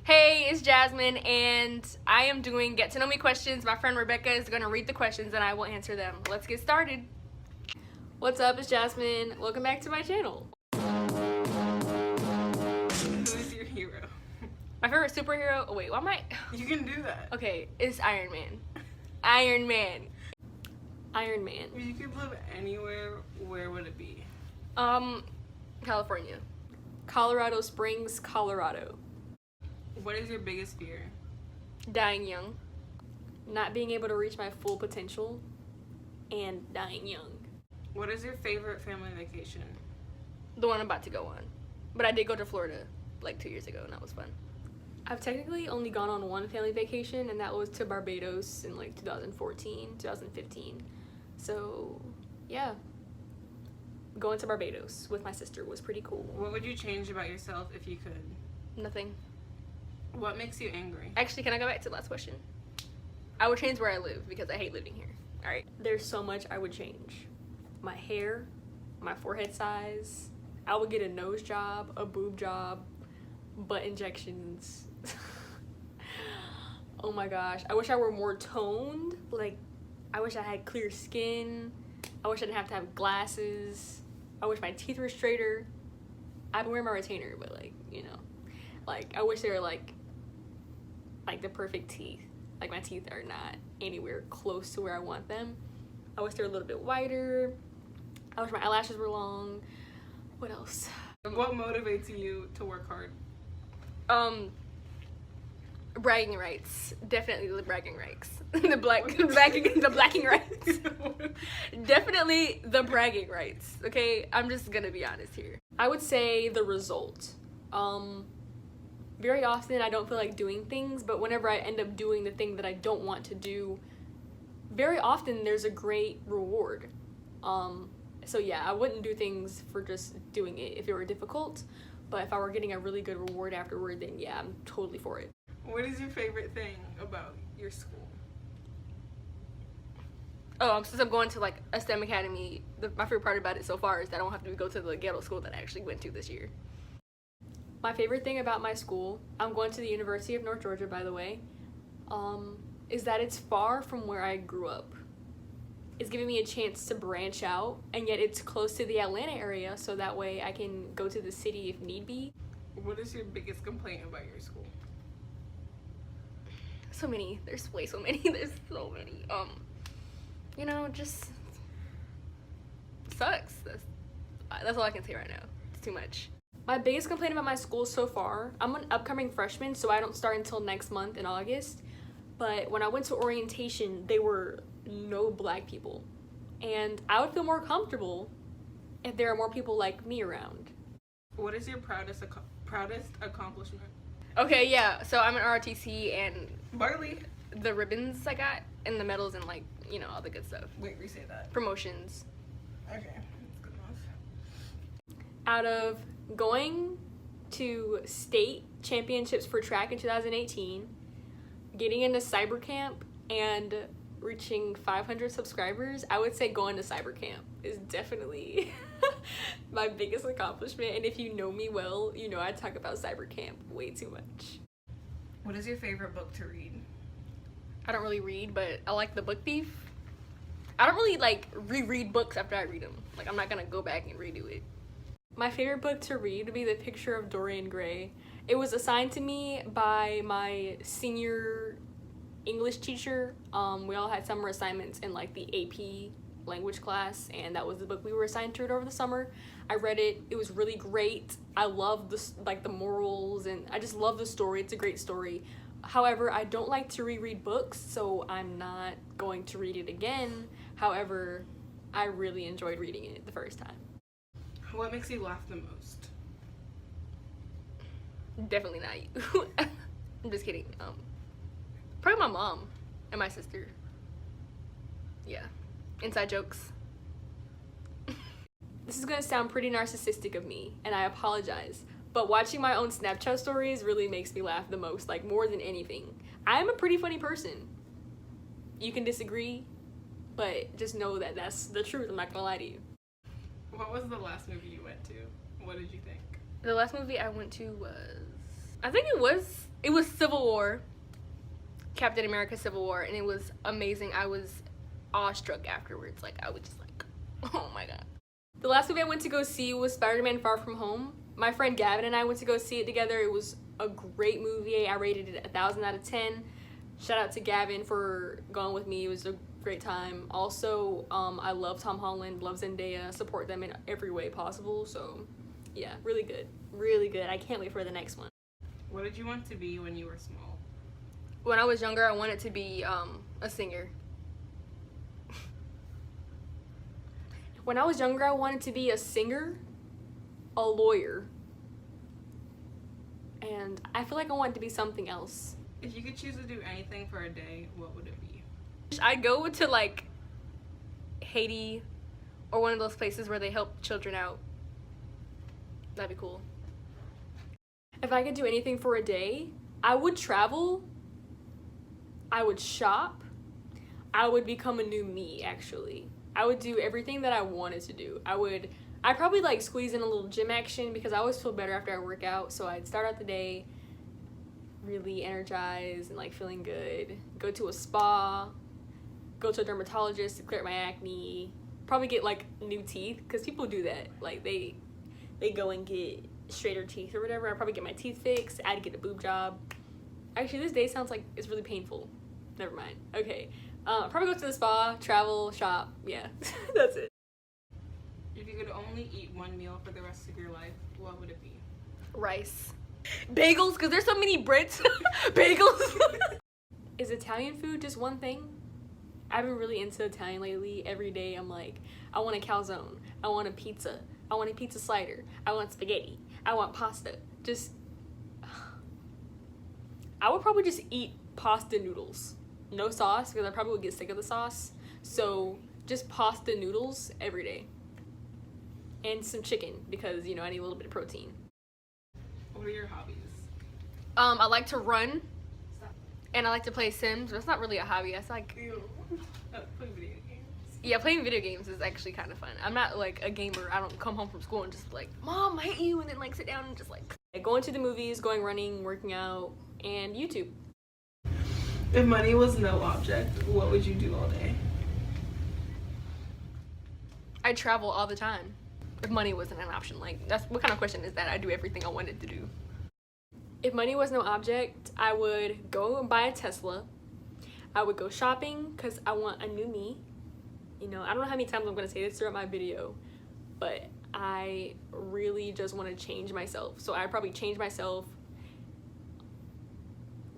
Hey, it's Jasmine, and I am doing Get to Know Me questions. My friend Rebecca is going to read the questions, and I will answer them. Let's get started. What's up? It's Jasmine. Welcome back to my channel. Who is your hero? My favorite superhero? Oh, wait, why am I? You can do that. Okay, it's Iron Man. Iron Man. Iron Man. If you could live anywhere, where would it be? California. Colorado Springs, Colorado. What is your biggest fear? Dying young. Not being able to reach my full potential. And dying young. What is your favorite family vacation? The one I'm about to go on. But I did go to Florida like 2 years ago, and that was fun. I've technically only gone on one family vacation, and that was to Barbados in like 2014, 2015. So, yeah. Going to Barbados with my sister was pretty cool. What would you change about yourself if you could? Nothing. What makes you angry? Actually, can I go back to the last question? I would change where I live because I hate living here. Alright. There's so much I would change. My hair, my forehead size. I would get a nose job, a boob job, butt injections. Oh my gosh. I wish I were more toned. Like, I wish I had clear skin. I wish I didn't have to have glasses. I wish my teeth were straighter. I've been wearing my retainer, but like, you know. Like, I wish they were like the perfect teeth. Like, my teeth are not anywhere close to where I want them. I wish they were a little bit wider. I wish my eyelashes were long. What else? What motivates you to work hard? Bragging rights. Definitely the bragging rights. the blacking rights. Definitely the bragging rights. Okay, I'm just gonna be honest here. I would say the result. Very often I don't feel like doing things, but whenever I end up doing the thing that I don't want to do, very often there's a great reward. So yeah, I wouldn't do things for just doing it if it were difficult, but if I were getting a really good reward afterward, then yeah, I'm totally for it. What is your favorite thing about your school? Oh, since I'm going to like a STEM academy, my favorite part about it so far is that I don't have to go to the ghetto school that I actually went to this year. My favorite thing about my school, I'm going to the University of North Georgia, by the way, is that it's far from where I grew up. It's giving me a chance to branch out, and yet it's close to the Atlanta area, so that way I can go to the city if need be. What is your biggest complaint about your school? So many. There's way so many. There's so many. You know, just sucks. That's all I can say right now. It's too much. My biggest complaint about my school so far, I'm an upcoming freshman, so I don't start until next month in August. But when I went to orientation, there were no black people. And I would feel more comfortable if there are more people like me around. What is your proudest accomplishment? Okay, yeah, so I'm an ROTC, and Barley. the ribbons I got, and the medals, and like, you know, all the good stuff. Wait, re-say that. Promotions. Okay, that's good enough. Out of going to state championships for track in 2018, getting into cyber camp, and reaching 500 subscribers, I would say going to cyber camp is definitely my biggest accomplishment. And if you know me well, you know I talk about cyber camp way too much. What is your favorite book to read? I don't really read, but I like The Book Thief. I don't really like reread books after I read them. Like, I'm not gonna go back and redo it. My favorite book to read would be The Picture of Dorian Gray. It was assigned to me by my senior English teacher. We all had summer assignments in like the AP language class, and that was the book we were assigned to read over the summer. I read it. It was really great. I love the morals, and I just love the story. It's a great story. However, I don't like to reread books, so I'm not going to read it again. However, I really enjoyed reading it the first time. What makes you laugh the most? Definitely not you. I'm just kidding. Probably my mom and my sister. Yeah. Inside jokes. This is gonna sound pretty narcissistic of me, and I apologize, but watching my own Snapchat stories really makes me laugh the most, like more than anything. I'm a pretty funny person. You can disagree, but just know that that's the truth. I'm not gonna lie to you. What was the last movie you went to? What did you think? The last movie I went to was, I think it was It was Civil War. Captain America Civil War, and it was amazing. I was awestruck afterwards. Like, I was just like, oh my god. The last movie I went to go see was Spider-Man Far From Home. My friend Gavin and I went to go see it together. It was a great movie. I rated it 1,000 out of 10. Shout out to Gavin for going with me. It was a great time. Also, I love Tom Holland, love Zendaya, support them in every way possible. So yeah, really good. Really good. I can't wait for the next one. What did you want to be when you were small? When I was younger, I wanted to be a singer. When I was younger, I wanted to be a singer, a lawyer, and I feel like I wanted to be something else. If you could choose to do anything for a day, what would it be? I'd go to like Haiti or one of those places where they help children out. That'd be cool. If I could do anything for a day, I would travel. I would shop. I would become a new me, actually. I would do everything that I wanted to do. I'd probably like squeeze in a little gym action because I always feel better after I work out. So I'd start out the day really energized and like feeling good. Go to a spa, go to a dermatologist to clear up my acne. Probably get like new teeth because people do that. Like they go and get straighter teeth or whatever. I'd probably get my teeth fixed. I'd get a boob job. Actually, this day sounds like it's really painful. Never mind. Okay. Probably go to the spa, travel, shop. Yeah, that's it. If you could only eat one meal for the rest of your life, what would it be? Rice. Bagels, because there's so many Brits. Bagels. Is Italian food just one thing? I've been really into Italian lately. Every day I'm like, I want a calzone. I want a pizza. I want a pizza slider. I want spaghetti. I want pasta. I would probably just eat pasta noodles. No sauce, because I probably would get sick of the sauce. So just pasta noodles every day. And some chicken, because, you know, I need a little bit of protein. What are your hobbies? I like to run. And I like to play Sims. But it's not really a hobby. It's like... Ew. Play video games. Yeah, playing video games is actually kind of fun. I'm not, like, a gamer. I don't come home from school and just like, Mom, I hate you. And then, like, sit down and just, like... Going to the movies, going running, working out, and YouTube. If money was no object, what would you do all day? I travel all the time. If money wasn't an option, like, that's what kind of question is that? I do everything I wanted to do. If money was no object, I would go and buy a Tesla. I would go shopping because I want a new me. You know, I don't know how many times I'm going to say this throughout my video, but I really just want to change myself. So I'd probably change myself,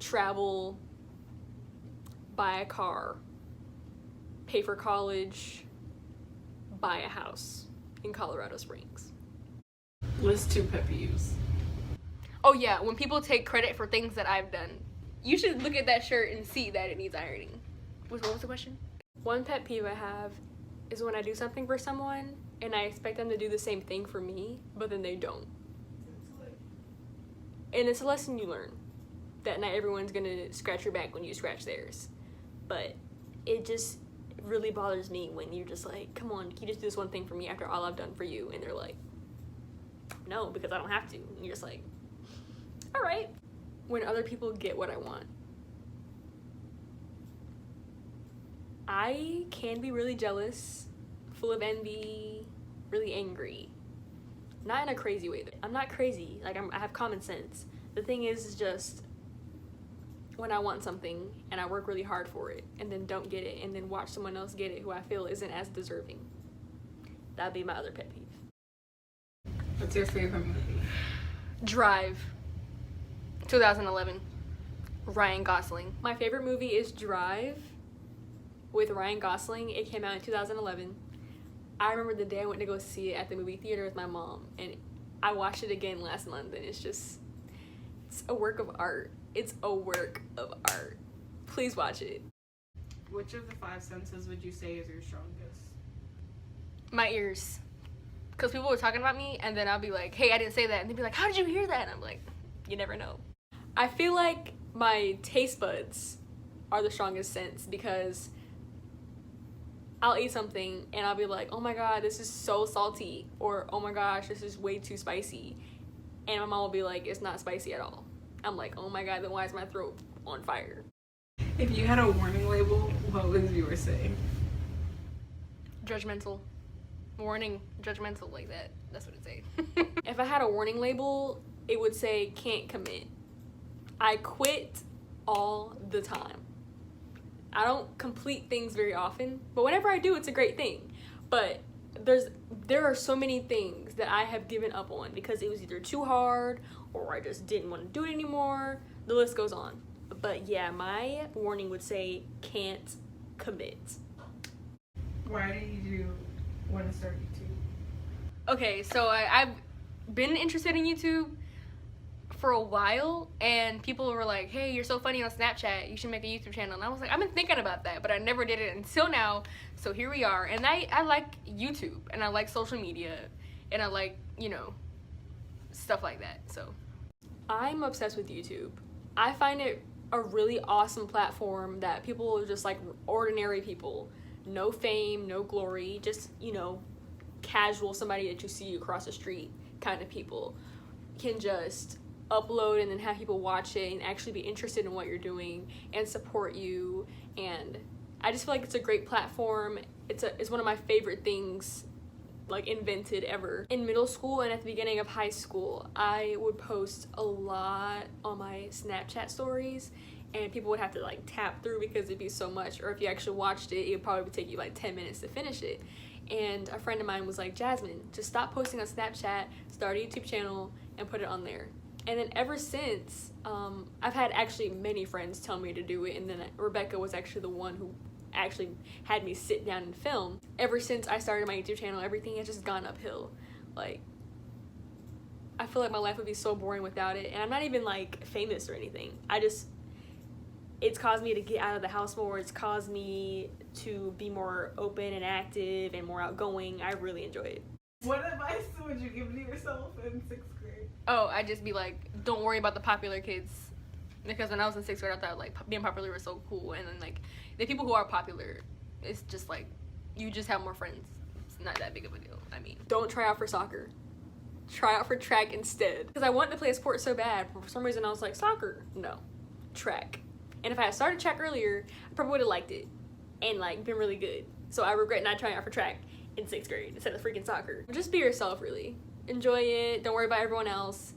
travel, buy a car, pay for college, buy a house in Colorado Springs. List 2 pet peeves. Oh yeah, when people take credit for things that I've done. You should look at that shirt and see that it needs ironing. What was the question? One pet peeve I have is when I do something for someone and I expect them to do the same thing for me, but then they don't. And it's a lesson you learn, that not everyone's gonna scratch your back when you scratch theirs. But it just really bothers me when you're just like, come on, can you just do this one thing for me after all I've done for you? And they're like, no, because I don't have to. And you're just like, all right. When other people get what I want. I can be really jealous, full of envy, really angry. Not in a crazy way. I'm not crazy. Like, I have common sense. The thing is just when I want something and I work really hard for it and then don't get it and then watch someone else get it who I feel isn't as deserving. That'd be my other pet peeve. What's your favorite movie? Drive. 2011. Ryan Gosling. My favorite movie is Drive with Ryan Gosling. It came out in 2011. I remember the day I went to go see it at the movie theater with my mom, and I watched it again last month, and it's a work of art. It's a work of art. Please watch it. Which of the 5 senses would you say is your strongest? My ears. Because people were talking about me, and then I'll be like, hey, I didn't say that. And they'd be like, how did you hear that? And I'm like, you never know. I feel like my taste buds are the strongest sense because I'll eat something and I'll be like, oh my god, this is so salty, or oh my gosh, this is way too spicy, and my mom will be like, it's not spicy at all, I'm like, oh my god, then why is my throat on fire? If you had a warning label, what would yours say? Judgmental. Warning, judgmental, like that. That's what it say. If I had a warning label, it would say can't commit. I quit all the time. I don't complete things very often, but whenever I do, it's a great thing. But there are so many things that I have given up on because it was either too hard or I just didn't want to do it anymore. The list goes on. But yeah, my warning would say can't commit. Why did you want to start YouTube? Okay, so I've been interested in YouTube for a while, and people were like, hey, you're so funny on Snapchat, you should make a YouTube channel. And I was like, I've been thinking about that, but I never did it until now. So here we are. And I like YouTube, and I like social media, and I like, you know, stuff like that. So I'm obsessed with YouTube. I find it a really awesome platform that people are just like ordinary people, no fame, no glory, just, you know, casual, somebody that you see across the street kind of people can just upload and then have people watch it and actually be interested in what you're doing and support you. And I just feel like it's a great platform. It's one of my favorite things like invented ever. In middle school and at the beginning of high school, I would post a lot on my Snapchat stories, and people would have to like tap through because it'd be so much, or if you actually watched it, it would probably take you like 10 minutes to finish it. And a friend of mine was like, Jasmine, just stop posting on Snapchat, start a YouTube channel and put it on there. And then ever since, I've had actually many friends tell me to do it, and then Rebecca was actually the one who actually had me sit down and film. Ever since I started my YouTube channel, everything has just gone uphill. Like, I feel like my life would be so boring without it, and I'm not even like famous or anything. It's caused me to get out of the house more. It's caused me to be more open and active and more outgoing. I really enjoy it. What advice would you give to yourself in 6th grade? Oh, I'd just be like, don't worry about the popular kids. Because when I was in 6th grade, I thought like being popular was so cool. And then like the people who are popular, it's just like, you just have more friends. It's not that big of a deal. I mean, don't try out for soccer. Try out for track instead. Because I wanted to play a sport so bad. For some reason, I was like, soccer? No. Track. And if I had started track earlier, I probably would have liked it and like been really good. So I regret not trying out for track in 6th grade instead of freaking soccer. Just be yourself, really. Enjoy it. Don't worry about everyone else.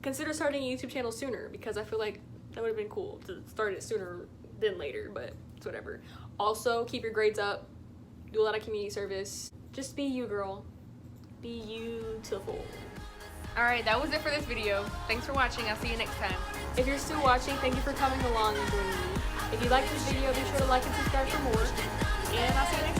Consider starting a YouTube channel sooner, because I feel like that would have been cool to start it sooner than later, but it's whatever. Also, keep your grades up. Do a lot of community service. Just be you, girl. Be beautiful. Alright, that was it for this video. Thanks for watching. I'll see you next time. If you're still watching, thank you for coming along and joining me. If you like this video, be sure to like and subscribe for more. And I'll see you next time.